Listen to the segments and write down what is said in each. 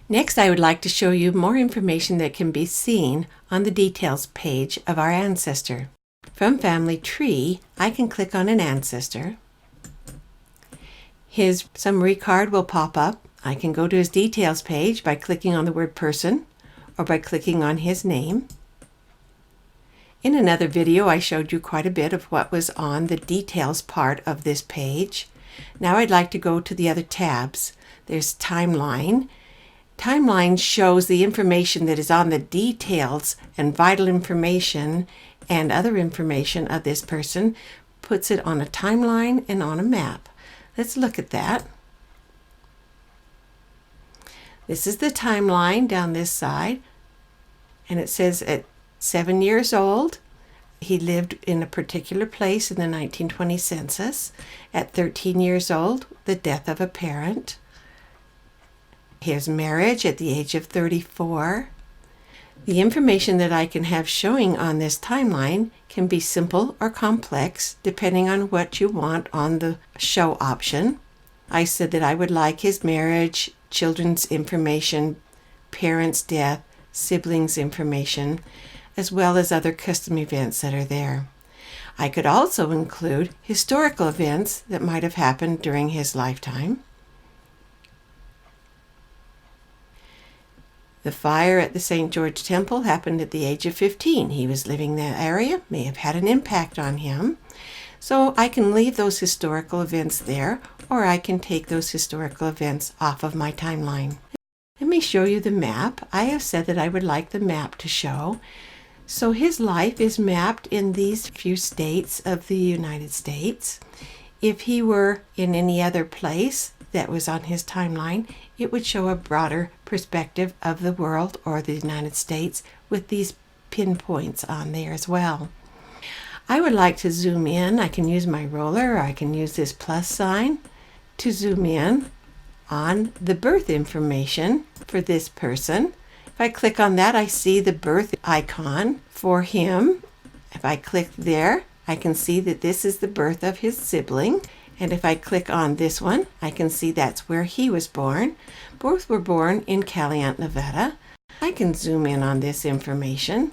Next, I would like to show you more information that can be seen on the details page of our ancestor. From Family Tree, I can click on an ancestor. His summary card will pop up. I can go to his details page by clicking on the word person or by clicking on his name. In another video, I showed you quite a bit of what was on the details part of this page. Now I'd like to go to the other tabs. There's Timeline. Timeline shows the information that is on the details and vital information and other information of this person, puts it on a timeline and on a map. Let's look at that. This is the timeline down this side, and it says at 7 years old, he lived in a particular place in the 1920 census. At 13 years old, the death of a parent. His marriage at the age of 34. The information that I can have showing on this timeline can be simple or complex depending on what you want on the show option. I said that I would like his marriage, children's information, parents' death, siblings' information, as well as other custom events that are there. I could also include historical events that might have happened during his lifetime. The fire at the St. George Temple happened at the age of 15. He was living in that area, may have had an impact on him. So I can leave those historical events there, or I can take those historical events off of my timeline. Let me show you the map. I have said that I would like the map to show. So his life is mapped in these few states of the United States. If he were in any other place that was on his timeline, it would show a broader perspective of the world or the United States with these pinpoints on there as well. I would like to zoom in. I can use my roller, or I can use this plus sign to zoom in on the birth information for this person. If I click on that, I see the birth icon for him. If I click there, I can see that this is the birth of his sibling. And if I click on this one, I can see that's where he was born. Both were born in Caliant, Nevada. I can zoom in on this information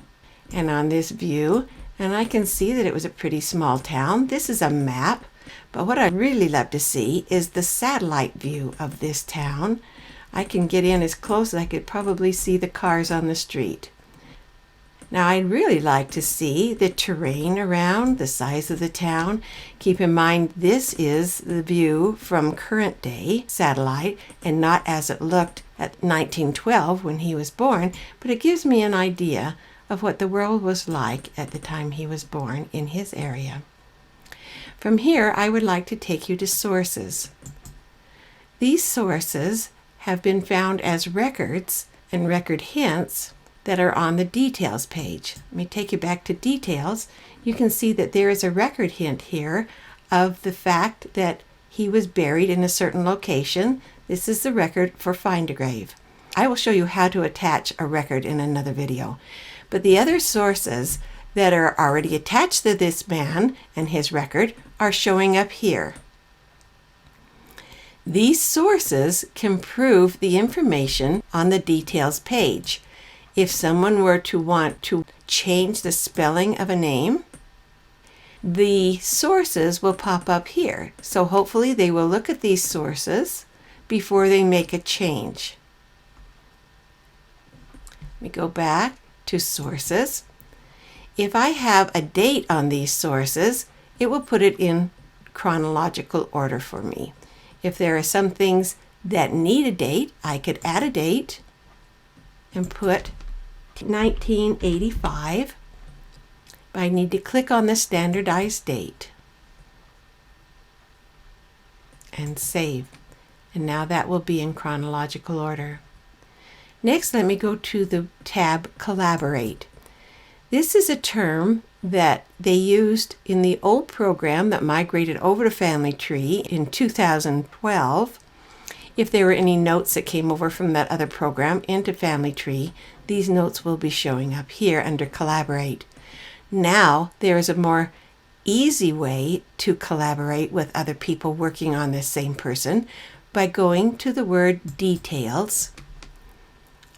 and on this view, and I can see that it was a pretty small town. This is a map, but what I'd really love to see is the satellite view of this town. I can get in as close as I could probably see the cars on the street. Now I'd really like to see the terrain around, the size of the town. Keep in mind this is the view from current day satellite and not as it looked at 1912 when he was born, but it gives me an idea of what the world was like at the time he was born in his area. From here, I would like to take you to sources. These sources have been found as records and record hints that are on the details page. Let me take you back to details. You can see that there is a record hint here of the fact that he was buried in a certain location. This is the record for Find a Grave. I will show you how to attach a record in another video. But the other sources that are already attached to this man and his record are showing up here. These sources can prove the information on the details page. If someone were to want to change the spelling of a name, the sources will pop up here. So hopefully they will look at these sources before they make a change. Let me go back to sources. If I have a date on these sources, it will put it in chronological order for me. If there are some things that need a date, I could add a date and put 1985. But I need to click on the standardized date and save. And now that will be in chronological order. Next, let me go to the tab Collaborate. This is a term that they used in the old program that migrated over to Family Tree in 2012. If there were any notes that came over from that other program into Family Tree, these notes will be showing up here under Collaborate. Now there is a more easy way to collaborate with other people working on this same person by going to the word Details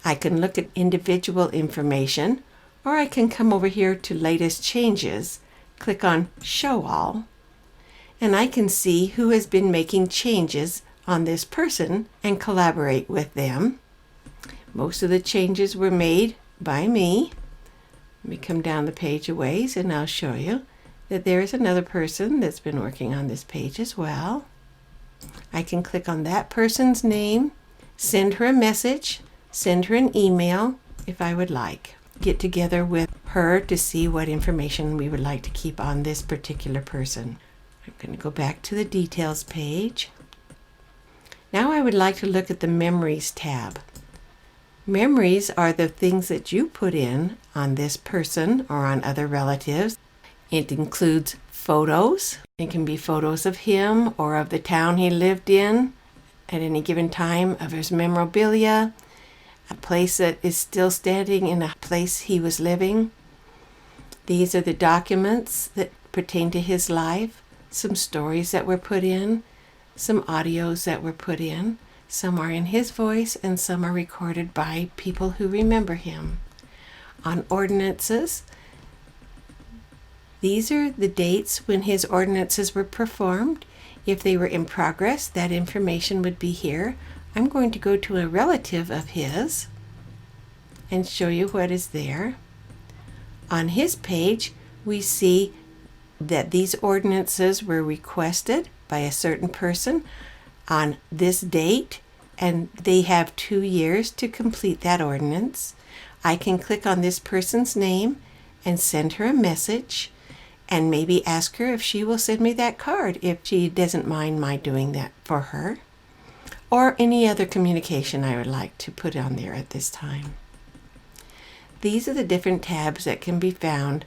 I can look at individual information, or I can come over here to latest changes, click on show all, and I can see who has been making changes on this person and collaborate with them. Most of the changes were made by me. Let me come down the page a ways and I'll show you that there is another person that's been working on this page as well. I can click on that person's name, send her a message, send her an email if I would like. Get together with her to see what information we would like to keep on this particular person. I'm going to go back to the details page. Now I would like to look at the memories tab. Memories are the things that you put in on this person or on other relatives. It includes photos. It can be photos of him or of the town he lived in at any given time, of his memorabilia, a place that is still standing in a place he was living. These are the documents that pertain to his life, some stories that were put in, some audios that were put in. Some are in his voice and some are recorded by people who remember him. On ordinances, these are the dates when his ordinances were performed. If they were in progress, that information would be here. I'm going to go to a relative of his and show you what is there. On his page, we see that these ordinances were requested by a certain person on this date, and they have 2 years to complete that ordinance. I can click on this person's name and send her a message and maybe ask her if she will send me that card if she doesn't mind my doing that for her, or any other communication I would like to put on there at this time. These are the different tabs that can be found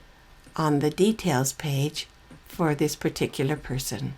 on the details page for this particular person.